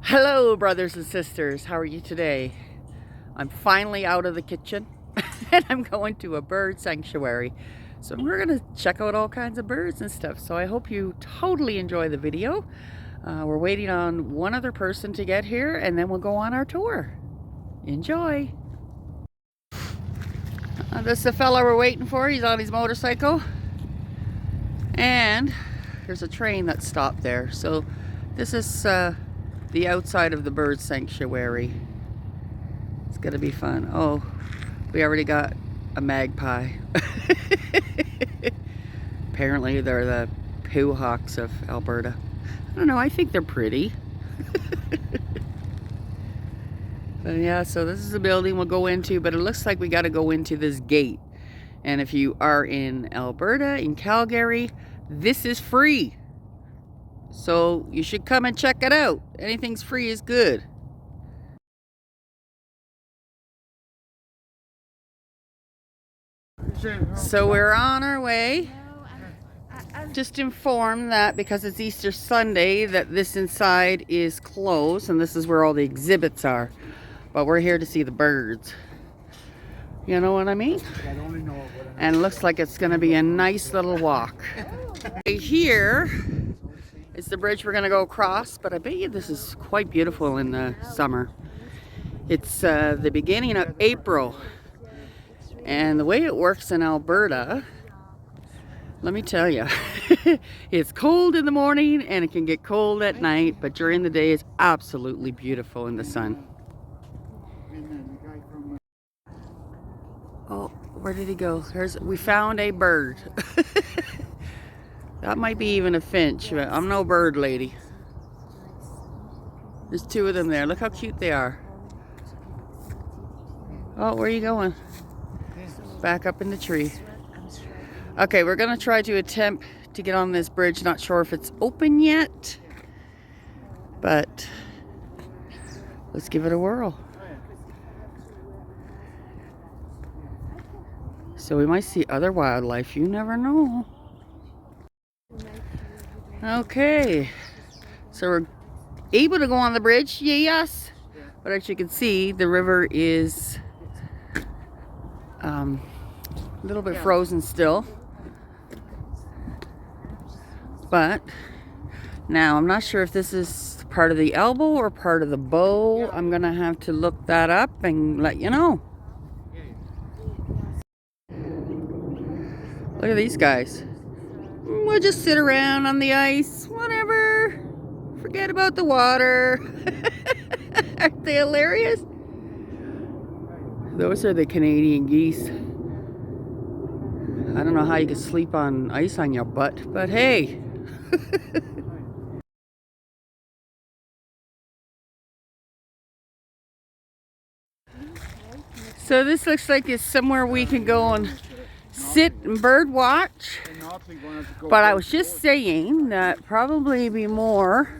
Hello, brothers and sisters. How are you today? I'm finally out of the kitchen and I'm going to a bird sanctuary. So we're going to check out all kinds of birds and stuff. So I hope you totally enjoy the video. We're waiting on one other person to get here and then we'll go on our tour. Enjoy. This is the fella we're waiting for. He's on his motorcycle. And there's a train that stopped there. So this is the outside of the bird sanctuary. It's gonna be fun. Oh, we already got a magpie. Apparently they're the poo hawks of Alberta. I don't know, I think they're pretty. But yeah, so this is the building we'll go into, but it looks like we gotta go into this gate. And if you are in Alberta, in Calgary, this is free. So you should come and check it out. Anything's free is good. So we're on our way. Just informed that because it's Easter Sunday that this inside is closed and this is where all the exhibits are. But we're here to see the birds. You know what I mean? And it looks like it's going to be a nice little walk. Here is the bridge we're going to go across, but I bet you this is quite beautiful in the summer. It's the beginning of April. And the way it works in Alberta, let me tell you, it's cold in the morning and it can get cold at night, but during the day it's absolutely beautiful in the sun. Oh, where did he go? We found a bird. That might be even a finch, but I'm no bird lady. There's two of them there. Look how cute they are. Oh, where are you going? Back up in the tree. Okay, we're going to try to attempt to get on this bridge. Not sure if it's open yet, but let's give it a whirl. So we might see other wildlife. You never know. Okay, so we're able to go on the bridge, yes, but as you can see, the river is a little bit frozen still. But now I'm not sure if this is part of the elbow or part of the bow. I'm gonna have to look that up and let you know. Look at these guys. We'll just sit around on the ice, whatever. Forget about the water. Aren't they hilarious? Those are the Canadian geese. I don't know how you could sleep on ice on your butt, but hey. So this looks like it's somewhere we can go and sit and bird watch. But I was just saying that probably be more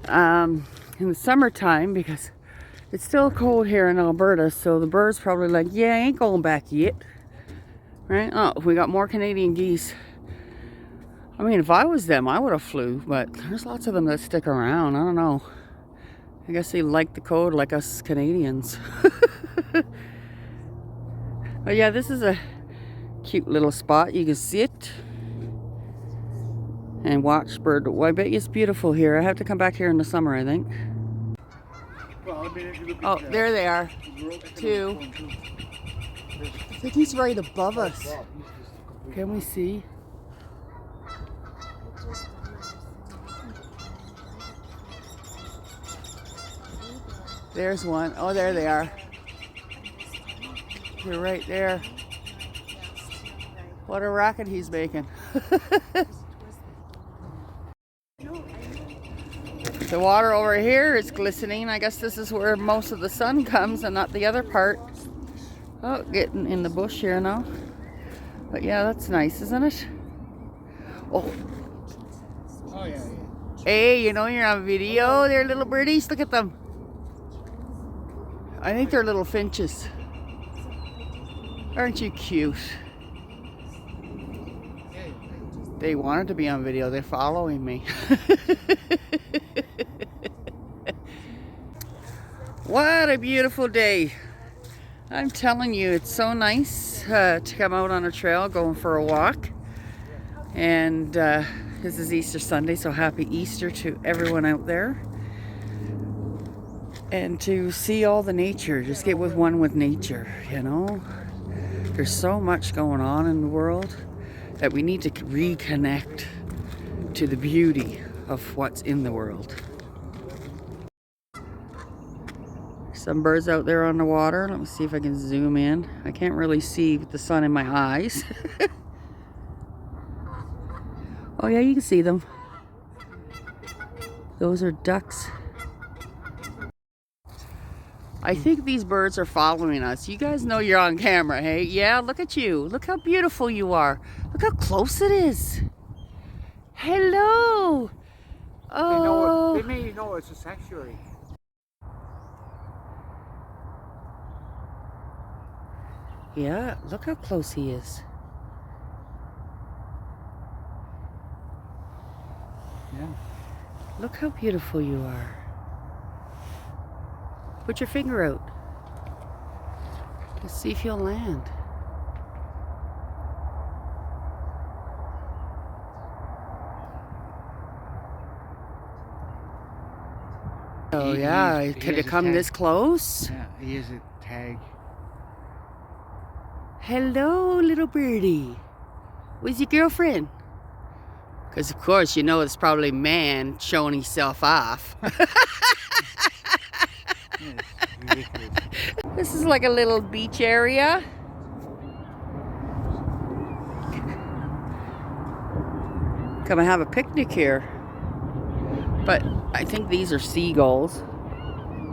in the summertime because it's still cold here in Alberta. So the birds probably like, yeah, I ain't going back yet. Right? Oh, we got more Canadian geese. I mean, if I was them, I would have flew. But there's lots of them that stick around. I don't know. I guess they like the cold like us Canadians. But yeah, this is a cute little spot. You can sit and watch bird. Well, I bet you it's beautiful here. I have to come back here in the summer, I think. Oh, there they are. Two. I think he's right above us. Can we see? There's one. Oh, there they are. They're right there. What a racket he's making. The water over here is glistening. I guess this is where most of the sun comes and not the other part. Oh, getting in the bush here now. But yeah, that's nice, isn't it? Oh. Oh yeah. Hey, you know you're on video. They're little birdies. Look at them. I think they're little finches. Aren't you cute? They wanted to be on video. They're following me. What a beautiful day. I'm telling you, it's so nice to come out on a trail going for a walk. And this is Easter Sunday, so happy Easter to everyone out there. And to see all the nature, just get with one with nature, you know. There's so much going on in the world that we need to reconnect to the beauty of what's in the world. Some birds out there on the water. Let me see if I can zoom in. I can't really see with the sun in my eyes. Oh yeah, you can see them. Those are ducks. I think these birds are following us. You guys know you're on camera, hey? Yeah, look at you. Look how beautiful you are. Look how close it is. Hello. Oh. They may know it's a sanctuary. Yeah, look how close he is. Yeah. Look how beautiful you are. Put your finger out. Let's see if you'll land. Oh yeah, could it come this close? Yeah, he is a tag. Hello, little birdie. Where's your girlfriend? Because of course you know it's probably man showing himself off. This is like a little beach area. Come and have a picnic here. But I think these are seagulls.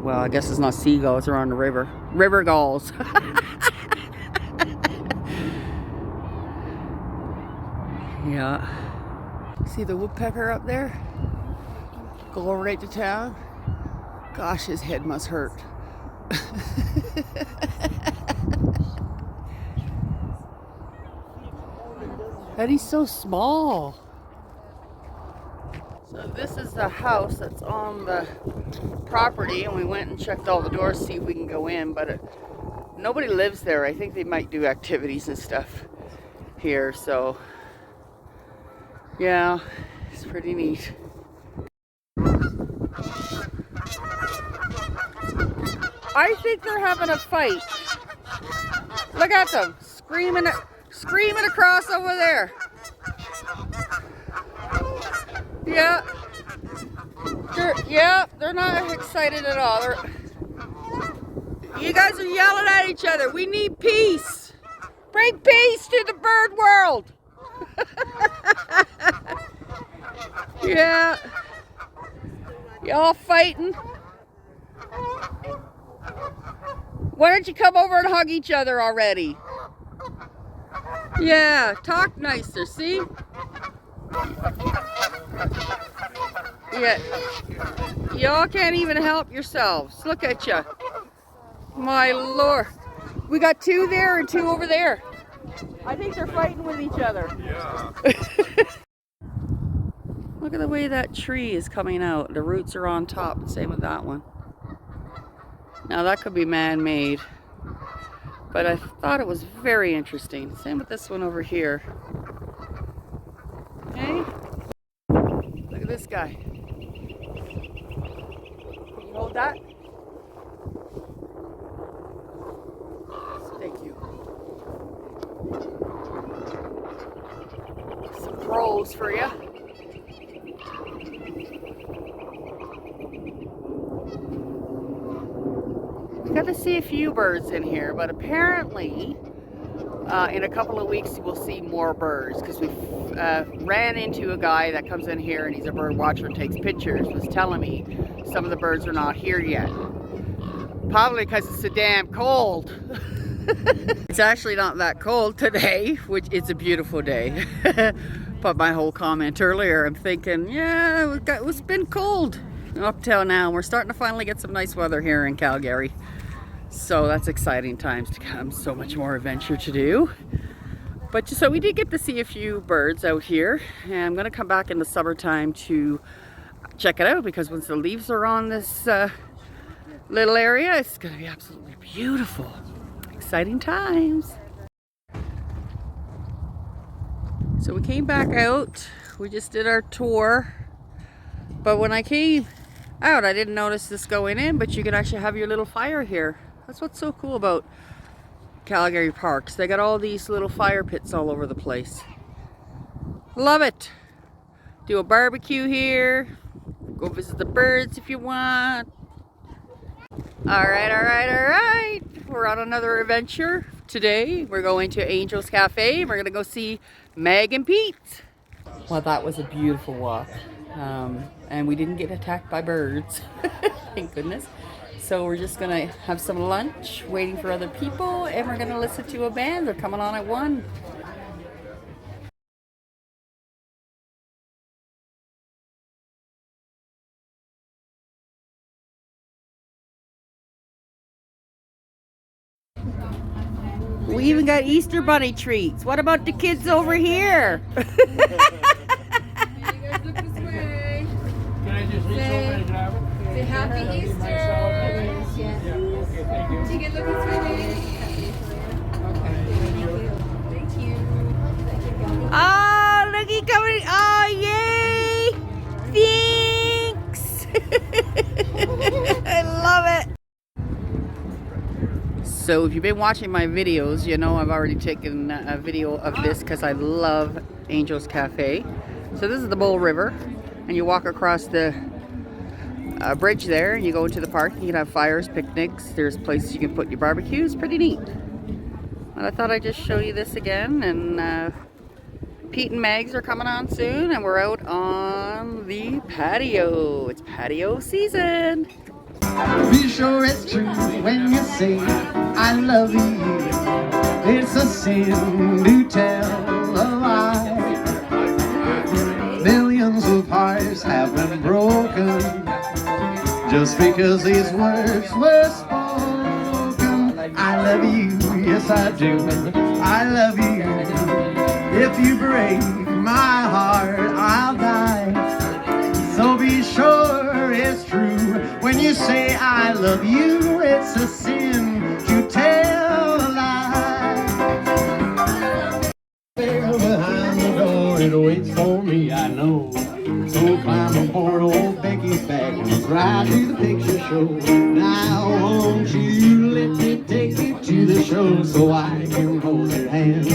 Well, I guess it's not seagulls, they're on the river. River gulls. Yeah. See the woodpecker up there? Go right to town. Gosh, his head must hurt. And he's so small. So this is the house that's on the property, and we went and checked all the doors to see if we can go in, but nobody lives there. I think they might do activities and stuff here, so yeah, it's pretty neat. I think they're having a fight. Look at them, screaming across over there. Yeah. They're not excited at all. You guys are yelling at each other. We need peace. Bring peace to the bird world. Yeah. Y'all fighting? Why don't you come over and hug each other already? Yeah, talk nicer, see? Yeah. Y'all can't even help yourselves. Look at you. My Lord. We got two there and two over there. I think they're fighting with each other. Yeah. Look at the way that tree is coming out. The roots are on top. Same with that one. Now that could be man-made, but I thought it was very interesting. Same with this one over here. Okay? Look at this guy. Can you hold that? Thank you. Some pros for you. We got to see a few birds in here, but apparently in a couple of weeks we'll see more birds, because we ran into a guy that comes in here and he's a bird watcher and takes pictures, was telling me some of the birds are not here yet. Probably because it's so damn cold. It's actually not that cold today, which is a beautiful day. But my whole comment earlier, I'm thinking, yeah, it's been cold up till now. We're starting to finally get some nice weather here in Calgary. So that's exciting times to come. So much more adventure to do. But so we did get to see a few birds out here. And I'm going to come back in the summertime to check it out, because once the leaves are on this little area. It's going to be absolutely beautiful. Exciting times. So we came back out. We just did our tour. But when I came out, I didn't notice this going in, but you can actually have your little fire here. That's what's so cool about Calgary parks. They got all these little fire pits all over the place. Love it. Do a barbecue here. Go visit the birds if you want. Alright. We're on another adventure. Today we're going to Angel's Cafe. We're going to go see Meg and Pete. Well, that was a beautiful walk. And we didn't get attacked by birds. Thank goodness. So we're just going to have some lunch, waiting for other people, and we're going to listen to a band. They're coming on at 1. We even got Easter bunny treats. What about the kids over here? You guys look this way. Can I just reach over and grab it? Say Happy Easter. Yeah, okay, thank you. You can look this way. Okay. Thank you. Oh, look, he coming. Oh, yay! Thanks. I love it. So if you've been watching my videos, you know I've already taken a video of this because I love Angel's Cafe. So this is the Bull River, and you walk across the bridge there, and you go into the park. You can have fires, picnics. There's places you can put your barbecues. Pretty neat. And I thought I'd just show you this again. And Pete and Megs are coming on soon, and we're out on the patio. It's patio season. Be sure it's true when you say I love you. It's a sin to tell a lie. Millions of hearts have been broken just because these words were spoken. I love you, yes I do. I love you. If you break my heart, I'll die. So be sure it's true when you say I love you. It's a sin to tell a lie. There behind the door it waits for me, I know. So climb aboard old Becky's back and let's ride to the picture show. Now won't you let me take you to the show so I can hold your hand.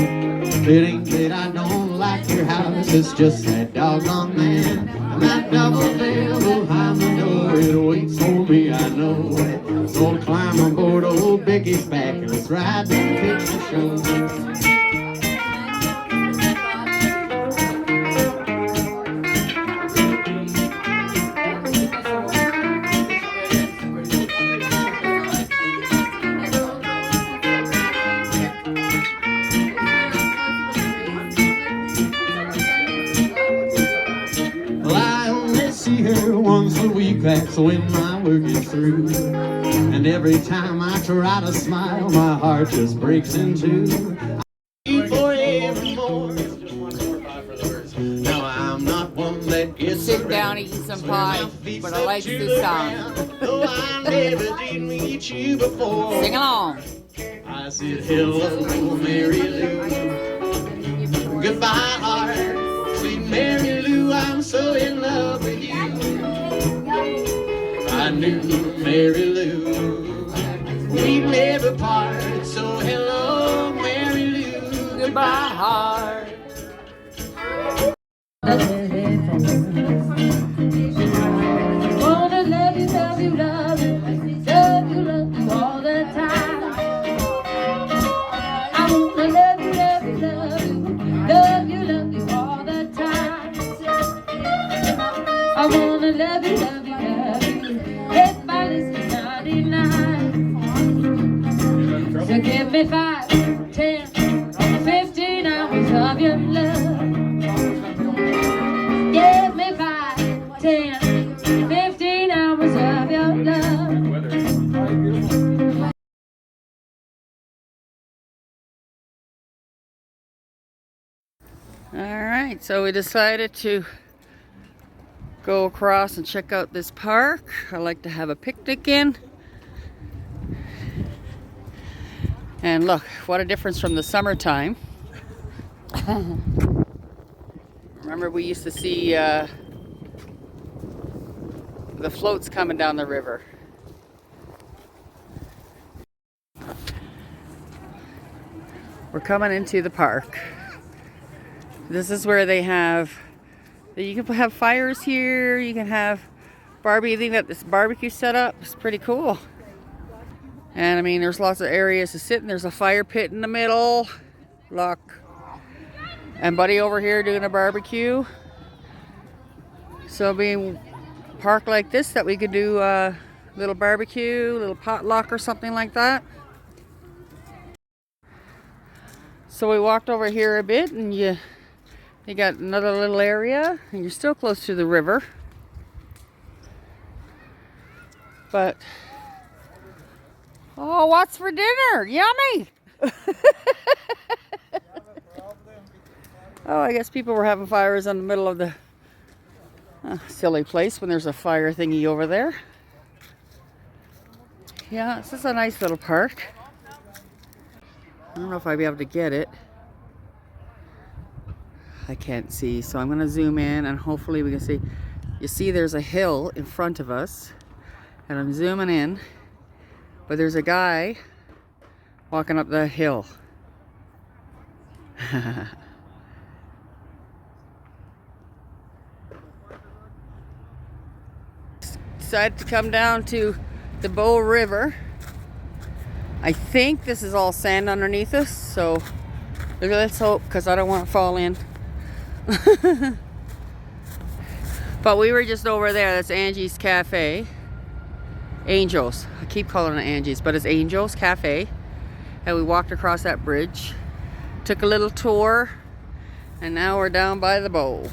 It ain't that I don't like your house, it's just that doggone man. And that double bell behind the door, it waits for me, I know. So climb aboard old Becky's back and let's ride to the picture show. Once a week, that's when my work is through. And every time I try to smile, my heart just breaks in two. Forevermore. Now I'm not one that gets Sitting down eating some pie, but I like this song. Though I never did meet you before. Sing along. I said hello, Mary Lou. Goodbye, heart. Sweet Mary Lou, I'm so in love with you. I knew Mary Lou, we'd never part. So hello, Mary Lou, goodbye, heart. Wanna love you, love you, love you, love you, love you all the time. I wanna love you, love you, love you, love you, love you all the time. I wanna love you, love you, love you. Everybody's 99. So give me 5, 10, 15 hours of your love. Give me 5, 10, 15 hours of your love. Alright, so we decided to go across and check out this park. I like to have a picnic in. And look, what a difference from the summertime. Remember, we used to see the floats coming down the river. We're coming into the park. This is where they have, you can have fires here, you can have barbecue. They got this barbecue set up. It's pretty cool. And I mean, there's lots of areas to sit, and there's a fire pit in the middle. Look. And Buddy over here doing a barbecue. So being a park like this, that we could do a little barbecue, little potluck or something like that. So we walked over here a bit, and you got another little area, and you're still close to the river. But oh, what's for dinner? Yummy! Oh, I guess people were having fires in the middle of the silly place when there's a fire thingy over there. Yeah, this is a nice little park. I don't know if I'll be able to get it. I can't see, so I'm going to zoom in and hopefully we can see. You see there's a hill in front of us, and I'm zooming in, but there's a guy walking up the hill. Decided to come down to the Bow River. I think this is all sand underneath us, so let's hope, because I don't want to fall in. But we were just over there. That's Angie's Cafe. Angels. I keep calling it Angie's, but it's Angels Cafe. And we walked across that bridge, took a little tour, and now we're down by the bow.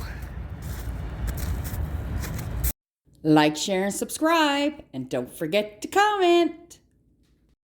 Like, share, and subscribe, and don't forget to comment.